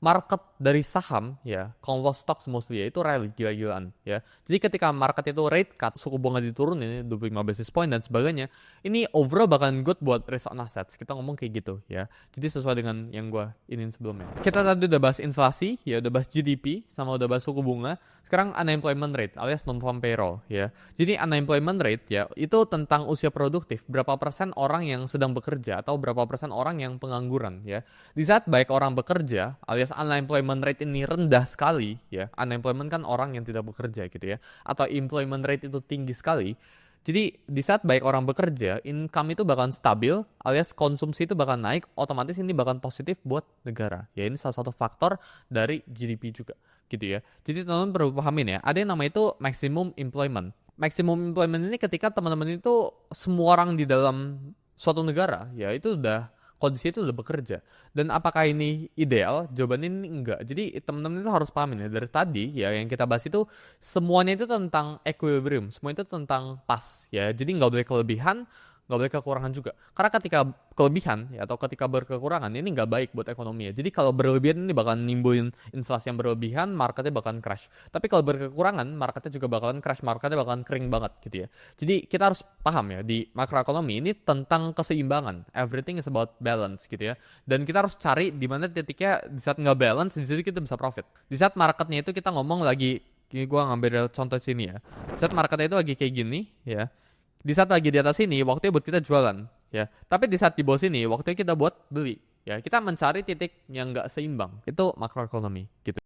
market dari saham ya, kalau stocks mostly ya, itu rally gila-gilaan ya. Jadi ketika market itu rate cut, suku bunga diturunin 25 basis point dan sebagainya, ini overall bakalan good buat risk on assets. Kita ngomong kayak gitu ya. Jadi sesuai dengan yang gua inin sebelumnya. Kita tadi udah bahas inflasi ya, udah bahas GDP sama udah bahas suku bunga. Sekarang unemployment rate alias non-farm payroll ya. Jadi unemployment rate ya itu tentang usia produktif, berapa persen orang yang sedang bekerja atau berapa persen orang yang pengangguran ya. Di saat baik orang bekerja, alias unemployment rate ini rendah sekali, ya, unemployment kan orang yang tidak bekerja gitu ya, atau employment rate itu tinggi sekali, jadi di saat baik orang bekerja, income itu bakalan stabil, alias konsumsi itu bakal naik, otomatis ini bakalan positif buat negara. Ya ini salah satu faktor dari GDP juga, gitu ya. Jadi teman-teman perlu pahamin ya, ada yang namanya itu maximum employment. Maximum employment ini ketika teman-teman itu semua orang di dalam suatu negara, ya itu udah kondisi itu udah bekerja. Dan apakah ini ideal? Jawabannya ini enggak. Jadi teman-teman itu harus pahamin ya. Dari tadi ya yang kita bahas itu semuanya itu tentang equilibrium. Semua itu tentang pas ya. Jadi nggak boleh kelebihan, nggak boleh kekurangan juga. Karena ketika kelebihan ya atau ketika berkekurangan ini nggak baik buat ekonomi ya. Jadi kalau berlebihan ini bakal nimbulin inflasi yang berlebihan, marketnya bakalan crash. Tapi kalau berkekurangan, marketnya juga bakalan crash, marketnya bakalan kering banget gitu ya. Jadi kita harus paham ya di makroekonomi ini tentang keseimbangan. Everything is about balance gitu ya. Dan kita harus cari di mana titiknya di saat nggak balance, di situ kita bisa profit. Di saat marketnya itu kita ngomong lagi, ini gue ngambil contoh sini ya. Di saat marketnya itu lagi kayak gini ya. Di saat lagi di atas ini, waktunya buat kita jualan ya. Tapi di saat di bawah sini, waktunya kita buat beli ya. Kita mencari titik yang nggak seimbang. Itu makroekonomi gitu.